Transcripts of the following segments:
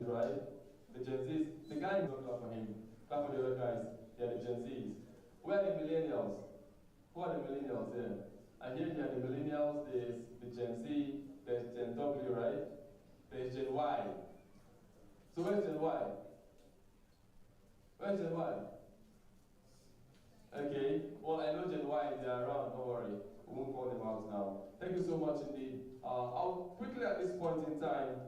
right? The Gen Zs, the guy don't clap for him. Clap for the other guys. They are the Gen Zs. Where are the millennials? Who are the millennials there? And here are the millennials, there's the Gen Z, there's Gen W, right? There's Gen Y. So where's Gen Y? Where's Gen Y? Okay, well, I know Gen Y, they are around, don't worry. We won't call them out now. Thank you so much indeed. I'll quickly at this point in time,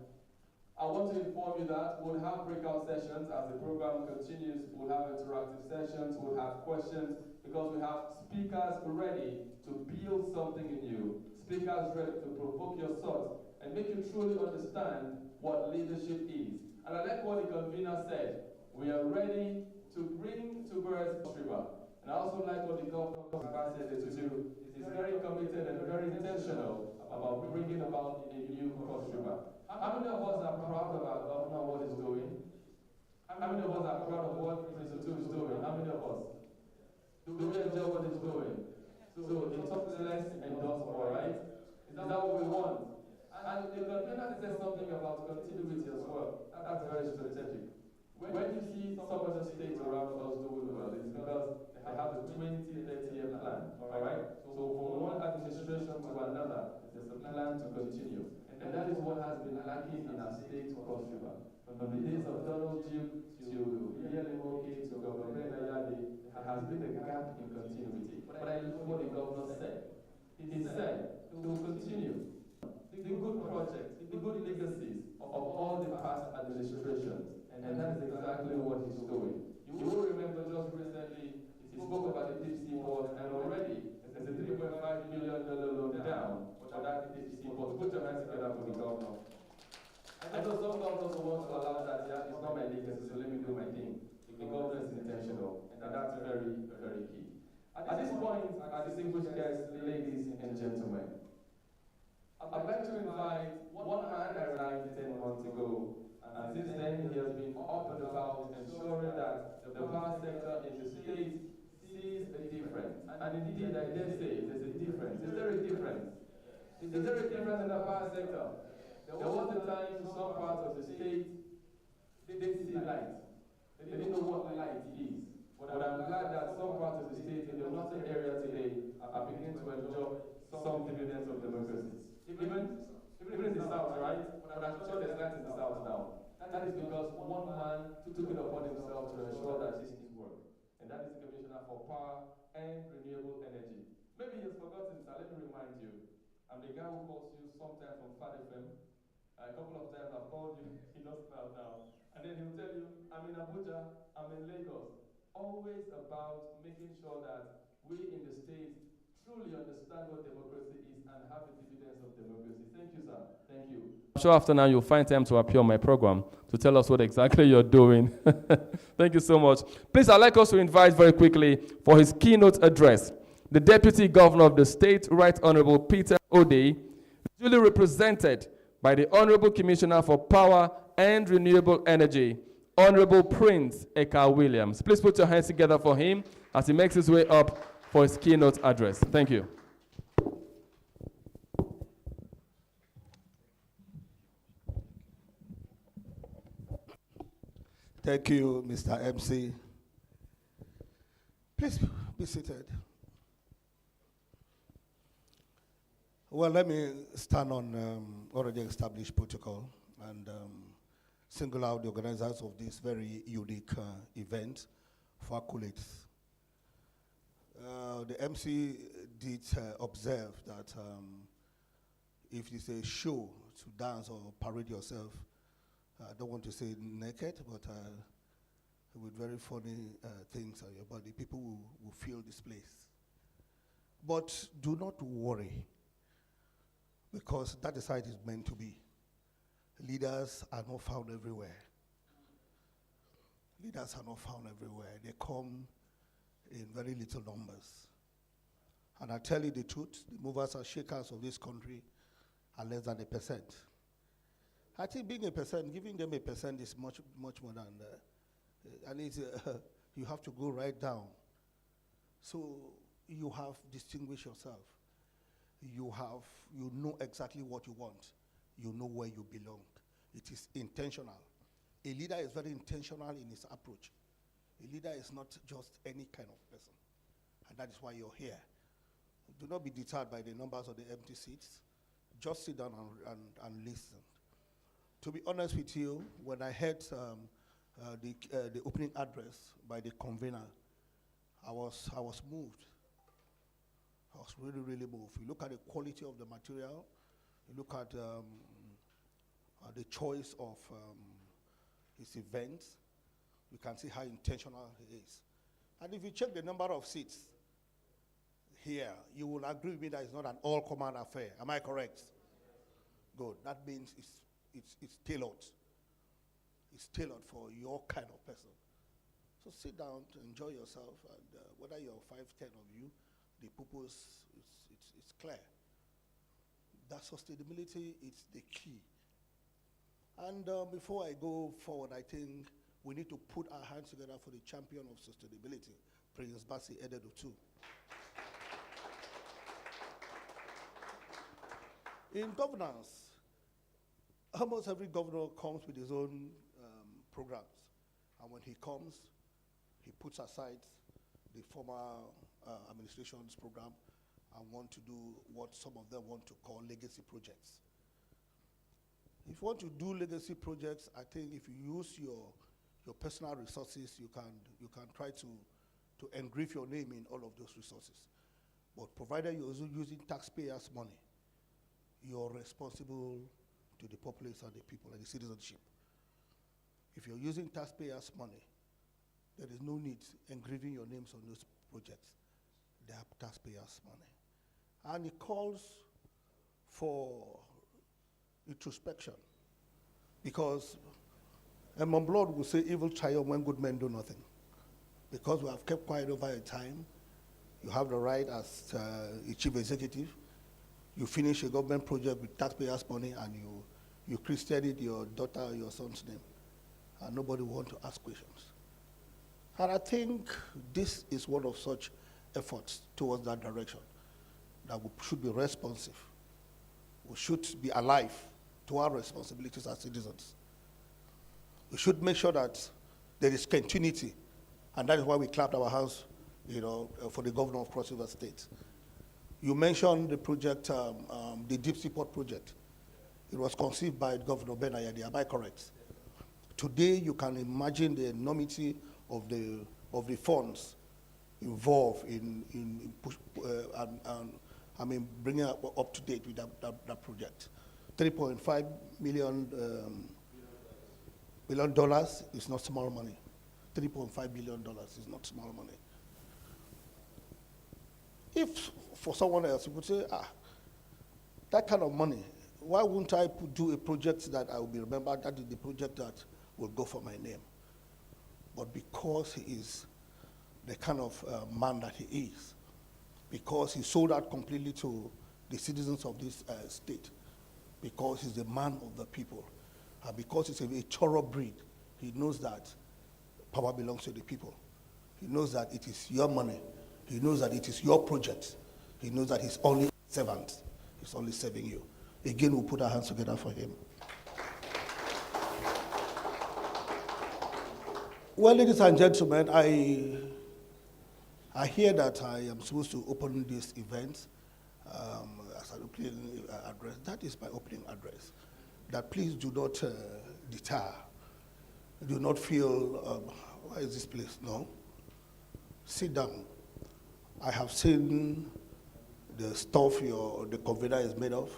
I want to inform you that we'll have breakout sessions as the program continues. We'll have interactive sessions, we'll have questions, because we have speakers ready to build something in you. Speakers ready to provoke your thoughts and make you truly understand what leadership is. And I like what the convener said. We are ready to bring to birth River. And I also like what the governor said to do. He's very committed and very intentional about bringing about a new Cross River. How many of us are proud of our governor, what he's doing? How many of us are proud of what Mr. Two is doing? How many of us? Do we enjoy what he's doing? So he talks less and does more, right? Is that what we want? And the convener says something about continuity as well. That's very strategic. When you see some of the states around us doing well, it's because they have a 20-30-year plan, all right? So from one administration to another, there's a plan to continue. And that is what has been lacking in our state Cross River. From the days of Donald Duke to Yelimoke to Governor Benayade, there has been a gap in continuity. But I look what the governor said. He said, we will continue the good projects, the good legacies of all the past administrations. And that is exactly what he's doing. You will remember just recently, he spoke about the deep sea port, and already there's a $3.5 billion loan down for that deep sea port. Put your hands together for the governor. I know some governors want to allow that, yeah, it's not my legacy, so let me do my thing. The governor is intentional, and that's very, very key. At this point, our distinguished guests, ladies and gentlemen, I'd like to invite one man I arrived 10 months ago. And since then, he has been up and about ensuring that the power sector in the state sees a difference. And indeed, I dare say there's a difference. Is there a difference? Is there a difference in the power sector? There was a time in some parts of the state, they didn't see light. They didn't know what light is. But I'm glad that some parts of the state in the northern area today are beginning to enjoy some dividends of democracy. Even in the south, right? But I'm sure there's light in the south now. That is because one man took it upon himself to ensure that this is work. And that is the Commissioner for Power and Renewable Energy. Maybe he's forgotten, so let me remind you. I'm the guy who calls you sometimes from Fad FM. A couple of times I've called you, he knows now. And then he'll tell you, I'm in Abuja, I'm in Lagos. Always about making sure that we in the state truly understand what democracy is and have the dividends of democracy. Thank you, sir. Thank you. I'm sure after now you'll find time to appear on my program to tell us what exactly you're doing. Thank you so much. Please, I'd like us to invite very quickly for his keynote address, the Deputy Governor of the State, Right Honorable Peter Ode, duly represented by the Honorable Commissioner for Power and Renewable Energy, Honorable Prince Eka Williams. Please put your hands together for him as he makes his way up for his keynote address. Thank you. Thank you, Mr. MC. Please be seated. Well, let me stand on already established protocol and single out the organizers of this very unique event for accolades. The MC did observe that if it's a show to dance or parade yourself, I don't want to say naked, but with very funny things on your body, people will feel this place. But do not worry, because that is how it is meant to be. Leaders are not found everywhere. Leaders are not found everywhere. They come in very little numbers. And I tell you the truth, the movers and shakers of this country are less than 1%. I think being 1%, giving them 1% is much more than and it's, you have to go right down. So you have distinguished yourself. You know exactly what you want. You know where you belong. It is intentional. A leader is very intentional in his approach. A leader is not just any kind of person. And that is why you're here. Do not be deterred by the numbers of the empty seats. Just sit down and listen. To be honest with you, when I heard the opening address by the convener, I was moved. I was really, really moved. You look at the quality of the material, you look at the choice of his events, you can see how intentional he is. And if you check the number of seats here, you will agree with me that it's not an all-command affair. Am I correct? Good. That means it's tailored. It's tailored for your kind of person. So sit down to enjoy yourself, and whether you're 5, 10 of you, the purpose it's clear. That sustainability is the key. And before I go forward, I think we need to put our hands together for the champion of sustainability, Prince Basi Ededo too. In governance, almost every governor comes with his own programs. And when he comes, he puts aside the former administration's program and want to do what some of them want to call legacy projects. If you want to do legacy projects, I think if you use your personal resources, you can try to engrave your name in all of those resources. But provided you're also using taxpayers' money, you're responsible to the populace and the people and the citizenship. If you're using taxpayers' money, there is no need engraving your names on those projects. They are taxpayers' money. And it calls for introspection, because Mont Blood will say evil triumph when good men do nothing. Because we have kept quiet over a time, you have the right as a chief executive, you finish a government project with taxpayers' money and you christened your daughter or your son's name, and nobody will want to ask questions. And I think this is one of such efforts towards that direction, that we should be responsive. We should be alive to our responsibilities as citizens. We should make sure that there is continuity, and that is why we clapped our hands, for the governor of Cross River State. You mentioned the project, the Deep Sea Port project. It was conceived by Governor Ben Ayadi. Am I correct? Today, you can imagine the enormity of the funds involved in bringing up to date with that project. $3.5 million is not small money. $3.5 billion is not small money. If for someone else, you would say, that kind of money, why wouldn't I do a project that I will be remembered? That is the project that will go for my name. But because he is the kind of man that he is, because he sold out completely to the citizens of this state, because he's a man of the people, because he's a thorough breed, he knows that power belongs to the people. He knows that it is your money. He knows that it is your project. He knows that he's only a servant. He's only serving you. Again, we'll put our hands together for him. Well, ladies and gentlemen, I hear that I am supposed to open this event as an opening address. That is my opening address. That please do not deter. Do not feel, why is this place? No. Sit down. I have seen the stuff the convener is made of,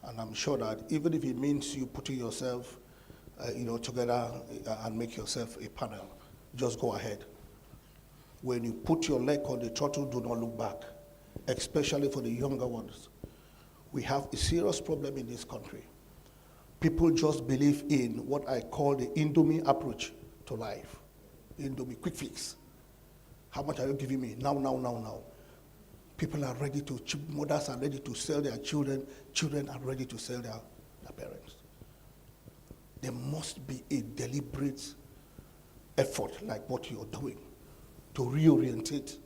and I'm sure that even if it means you putting yourself together and make yourself a panel, just go ahead. When you put your leg on the throttle, do not look back, especially for the younger ones. We have a serious problem in this country. People just believe in what I call the Indomie approach to life. Indomie, quick fix. How much are you giving me? Now. People are ready to, mothers are ready to sell their children, children are ready to sell their parents. There must be a deliberate effort like what you're doing to reorientate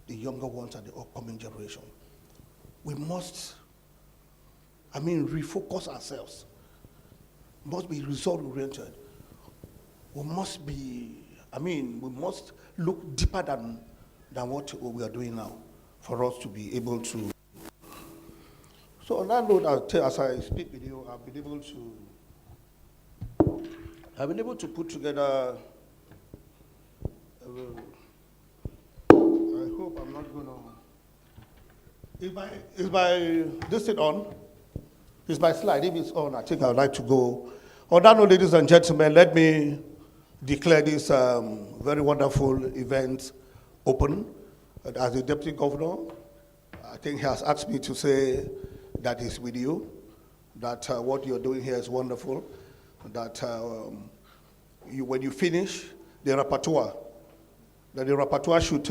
the younger ones and the upcoming generation. We must, refocus ourselves. Must be result-oriented. we must be, we must look deeper than what we are doing now for us to be able to. So on that note, as I speak with you, I've been able to put together, I hope I'm not going to, this it on? Is my slide? If it's on, I think I would like to go. On that note, ladies and gentlemen, let me declare this very wonderful event open. As the Deputy Governor, I think he has asked me to say that he's with you, that what you're doing here is wonderful, that when you finish the repertoire, that the repertoire should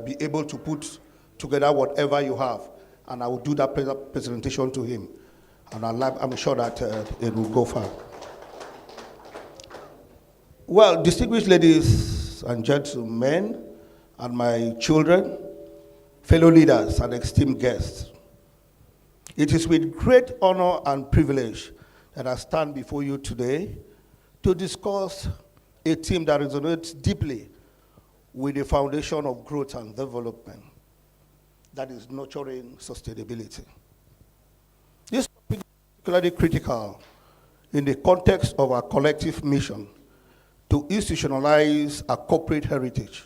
be able to put together whatever you have, and I will do that presentation to him, and I'm sure that it will go far. Well, distinguished ladies and gentlemen, and my children, fellow leaders, and esteemed guests, it is with great honor and privilege that I stand before you today to discuss a theme that resonates deeply with the foundation of growth and development, that is nurturing sustainability. This topic is particularly critical in the context of our collective mission to institutionalize our corporate heritage.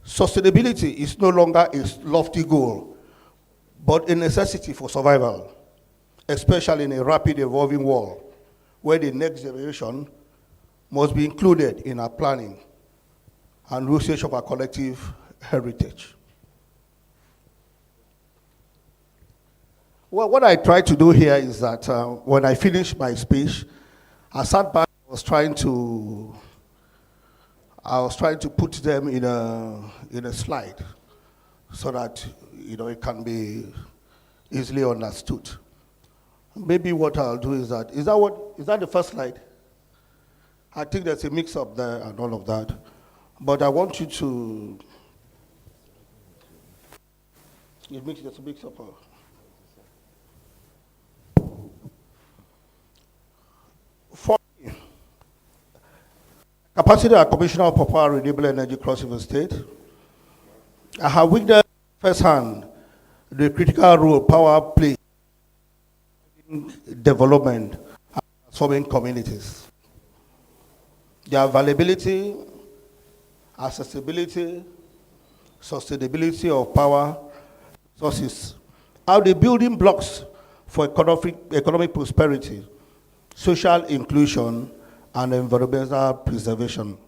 Sustainability is no longer a lofty goal, but a necessity for survival, especially in a rapid evolving world where the next generation must be included in our planning and usage of our collective heritage. Well, what I try to do here is that when I finish my speech, I sat back, I was trying to put them in a slide so that it can be easily understood. Maybe what I'll do is that the first slide? I think there's a mix-up there and all of that. But I want you to, there's a mix-up. For me, capacity and commissioner of power renewable energy Cross River State, I have witnessed firsthand the critical role power plays in development and transforming communities. The availability, accessibility, sustainability of power sources are the building blocks for economic prosperity, social inclusion, and environmental preservation.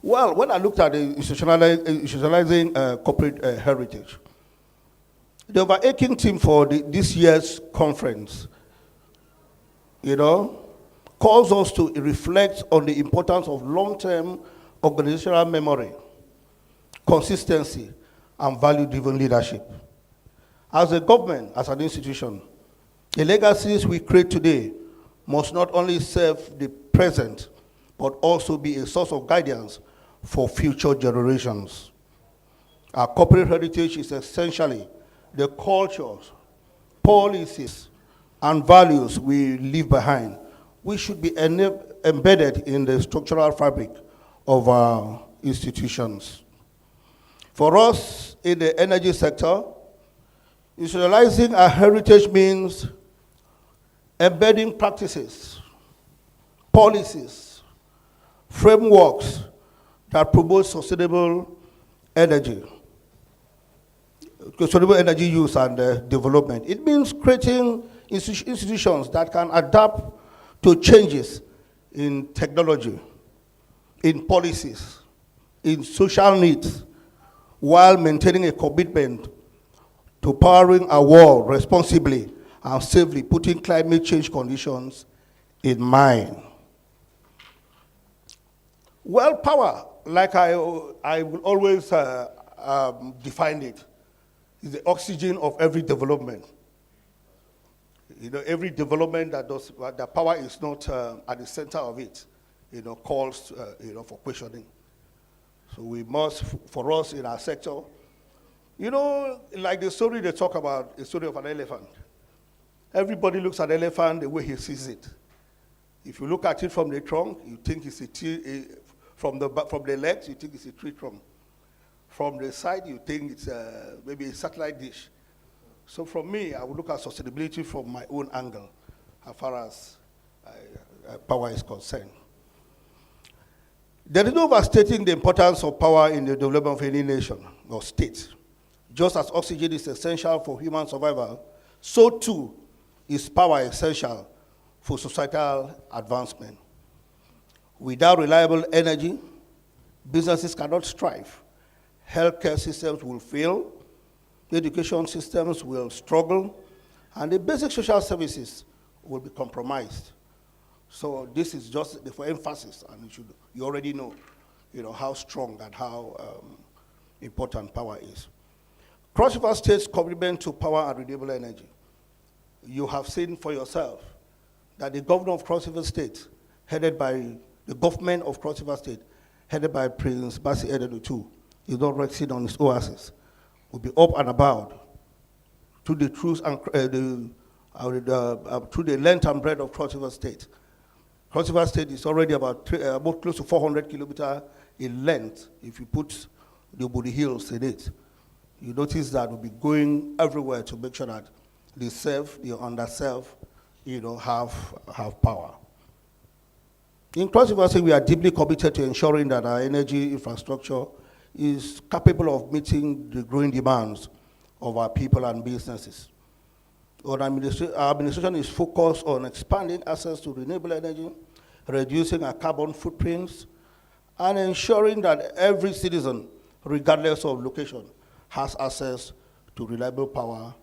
Well, when I looked at the institutionalizing corporate heritage, the overarching theme for this year's conference, calls us to reflect on the importance of long-term organizational memory, consistency, and value-driven leadership. As a government, as an institution, the legacies we create today must not only serve the present, but also be a source of guidance for future generations. Our corporate heritage is essentially the cultures, policies, and values we leave behind, which should be embedded in the structural fabric of our institutions. For us in the energy sector, institutionalizing our heritage means embedding practices, policies, frameworks that promote sustainable energy use and development. It means creating institutions that can adapt to changes in technology, in policies, in social needs, while maintaining a commitment to powering our world responsibly and safely, putting climate change conditions in mind. Well, power, like I will always define it, is the oxygen of every development. Every development that power is not at the center of it, calls, for questioning. So we must, for us in our sector, like the story they talk about, the story of an elephant. Everybody looks at an elephant the way he sees it. If you look at it from the trunk, you think it's a tree, from the legs, you think it's a tree trunk. From the side, you think it's maybe a satellite dish. So from me, I would look at sustainability from my own angle, as far as power is concerned. There is no overstating the importance of power in the development of any nation or state. Just as oxygen is essential for human survival, so too is power essential for societal advancement. Without reliable energy, businesses cannot strive. Healthcare systems will fail, education systems will struggle, and the basic social services will be compromised. So this is just for emphasis, and you already know, how strong and how important power is. Cross River State's commitment to power and renewable energy. You have seen for yourself that the governor of Cross River State, the government of Cross River State, headed by Prince Basi Ededu, is not resting on his oasis, will be up and about to the truth and to the length and breadth of Cross River State. Cross River State is already about close to 400 kilometers in length if you put the Body Hills in it. You notice that we'll be going everywhere to make sure that the self, the underself, have power. In Cross River State, we are deeply committed to ensuring that our energy infrastructure is capable of meeting the growing demands of our people and businesses. Our administration is focused on expanding access to renewable energy, reducing our carbon footprints, and ensuring that every citizen, regardless of location, has access to reliable power,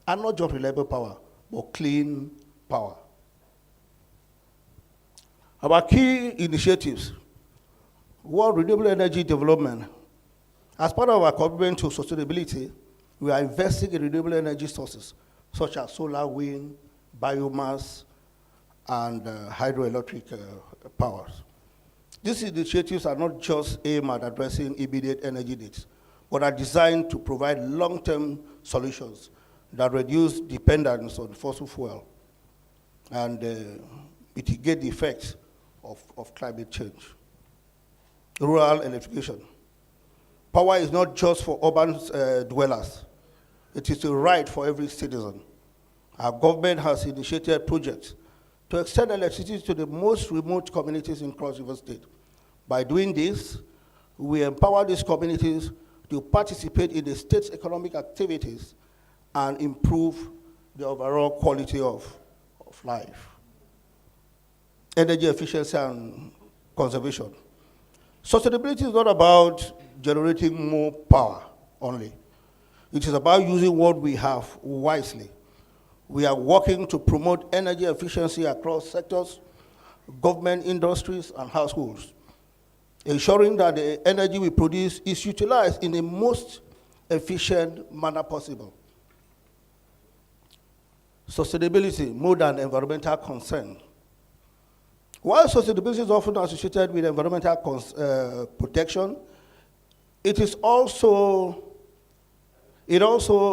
and not just reliable power, but clean power. Our key initiatives were renewable energy development. As part of our commitment to sustainability, we are investing in renewable energy sources, such as solar, wind, biomass, and hydroelectric powers. These initiatives are not just aimed at addressing immediate energy needs, but are designed to provide long-term solutions that reduce dependence on fossil fuel and mitigate the effects of climate change. Rural electrification. Power is not just for urban dwellers. It is a right for every citizen. Our government has initiated projects to extend electricity to the most remote communities in Cross River State. By doing this, we empower these communities to participate in the state's economic activities and improve the overall quality of life. Energy efficiency and conservation. Sustainability is not about generating more power only. It is about using what we have wisely. We are working to promote energy efficiency across sectors, government, industries, and households, ensuring that the energy we produce is utilized in the most efficient manner possible. Sustainability, more than environmental concern. While sustainability is often associated with environmental protection, it also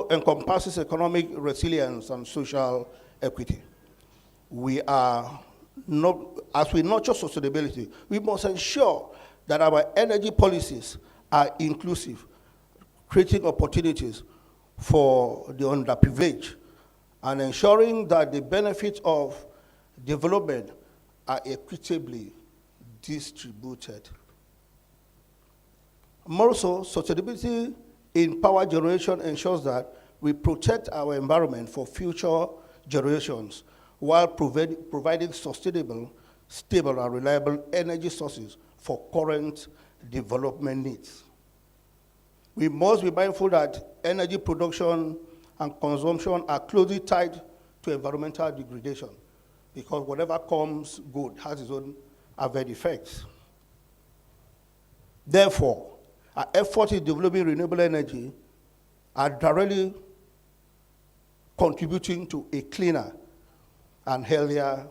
encompasses economic resilience and social equity. As we nurture sustainability, we must ensure that our energy policies are inclusive, creating opportunities for the underprivileged, and ensuring that the benefits of development are equitably distributed. More so, sustainability in power generation ensures that we protect our environment for future generations while providing sustainable, stable, and reliable energy sources for current development needs. We must be mindful that energy production and consumption are closely tied to environmental degradation, because whatever comes good has its own adverse effects. Therefore, our efforts in developing renewable energy are directly contributing to a cleaner and healthier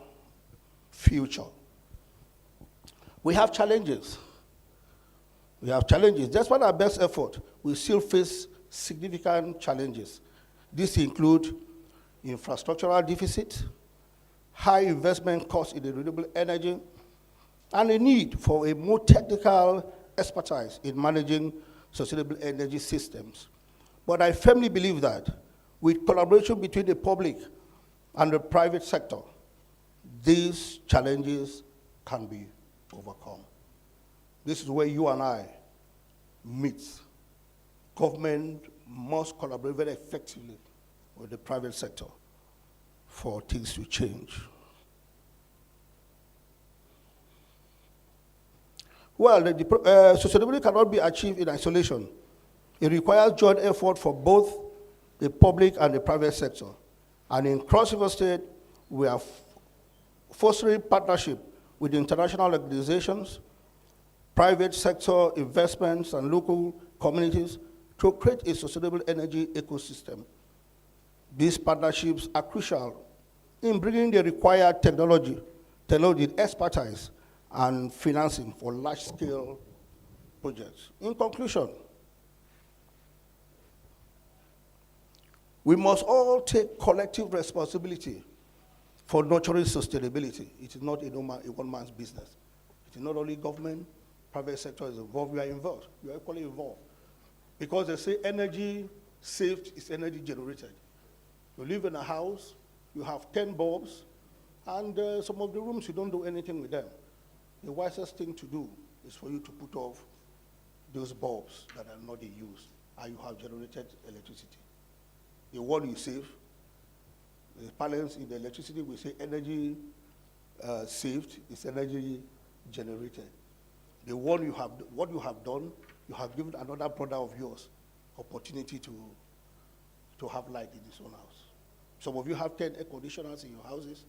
future. We have challenges. Despite our best effort, we still face significant challenges. These include infrastructural deficit, high investment costs in the renewable energy, and a need for a more technical expertise in managing sustainable energy systems. But I firmly believe that with collaboration between the public and the private sector, these challenges can be overcome. This is where you and I meet. Government must collaborate very effectively with the private sector for things to change. Well, sustainability cannot be achieved in isolation. It requires joint effort for both the public and the private sector. And in Cross River State, we are fostering partnership with international organizations, private sector investments, and local communities to create a sustainable energy ecosystem. These partnerships are crucial in bringing the required technology, expertise, and financing for large-scale projects. In conclusion, we must all take collective responsibility for nurturing sustainability. It is not a one-man's business. It is not only government, private sector is involved, we are involved. We are equally involved. Because they say energy saved is energy generated. You live in a house, you have 10 bulbs, and some of the rooms you don't do anything with them. The wisest thing to do is for you to put off those bulbs that are not in use, and you have generated electricity. The one you save, the balance in the electricity, we say energy saved is energy generated. The one you have, what you have done, you have given another brother of yours opportunity to have light in his own house. Some of you have 10 air conditioners in your houses.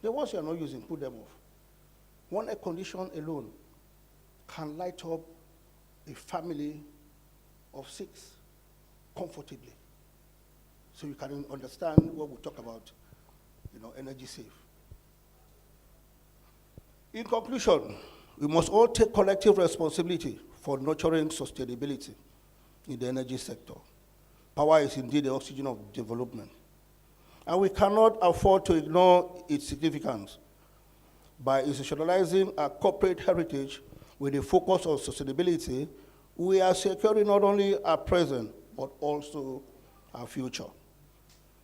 The ones you are not using, put them off. One air conditioner alone can light up a family of 6 comfortably. So you can understand what we talk about, energy save. In conclusion, we must all take collective responsibility for nurturing sustainability in the energy sector. Power is indeed the oxygen of development. And we cannot afford to ignore its significance. By institutionalizing our corporate heritage with a focus on sustainability, we are securing not only our present, but also our future.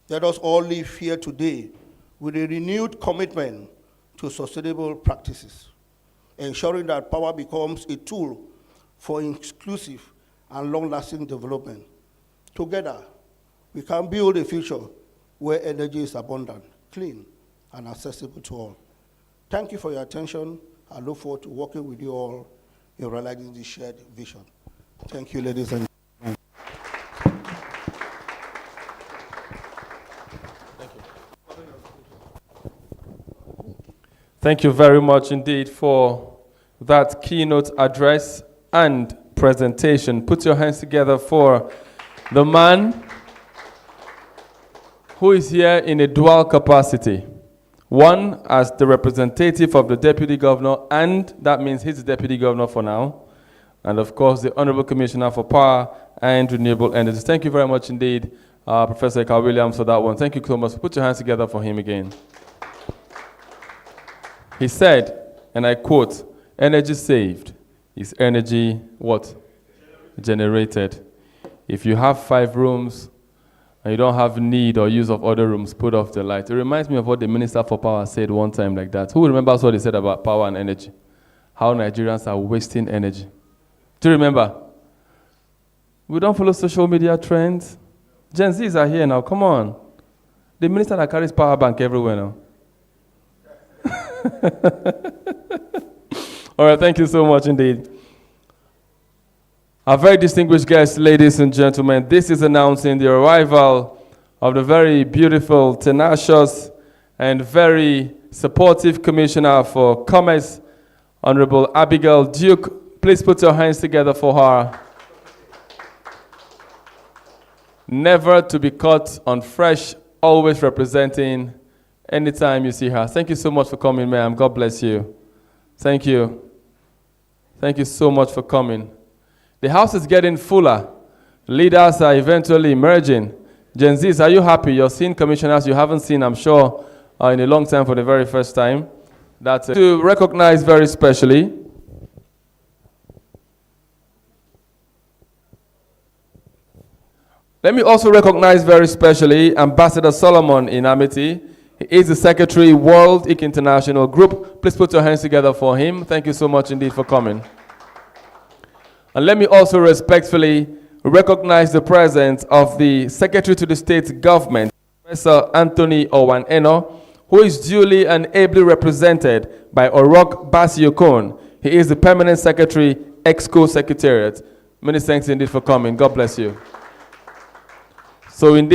Let us all live here today with a renewed commitment to sustainable practices, ensuring that power becomes a tool for inclusive and long-lasting development. Together, we can build a future where energy is abundant, clean, and accessible to all. Thank you for your attention. I look forward to working with you all in realizing this shared vision. Thank you, ladies and gentlemen. Thank you very much indeed for that keynote address and presentation. Put your hands together for the man who is here in a dual capacity. One, as the representative of the Deputy Governor, and that means he's the Deputy Governor for now, and of course the Honorable Commissioner for Power and Renewable Energies. Thank you very much indeed, Professor Carl Williams, for that one. Thank you so much. Put your hands together for him again. He said, and I quote, "Energy saved is energy what? Generated. If you have 5 rooms and you don't have need or use of other rooms, put off the light." It reminds me of what the Minister for Power said one time like that. Who remembers what he said about power and energy? How Nigerians are wasting energy. Do you remember? We don't follow social media trends. Gen Zs are here now, come on. The minister that carries power bank everywhere now. All right, thank you so much indeed. Our very distinguished guests, ladies and gentlemen, this is announcing the arrival of the very beautiful, tenacious, and very supportive Commissioner for Commerce, Honorable Abigail Duke. Please put your hands together for her. Never to be caught on fresh, always representing anytime you see her. Thank you so much for coming, ma'am. God bless you. Thank you. Thank you so much for coming. The house is getting fuller. Leaders are eventually emerging. Gen Zs, are you happy? You're seeing commissioners you haven't seen, I'm sure, in a long time for the very first time. That to recognize very specially let me also recognize very specially Ambassador Solomon in Amity. He is the Secretary, World Economic International Group. Please put your hands together for him. Thank you so much indeed for coming. And let me also respectfully recognize the presence of the Secretary to the State Government, Professor Anthony Owan-Eno, who is duly and ably represented by Orok Basiokon. He is the Permanent Secretary, EXCO Secretariat. Many thanks indeed for coming. God bless you. So indeed.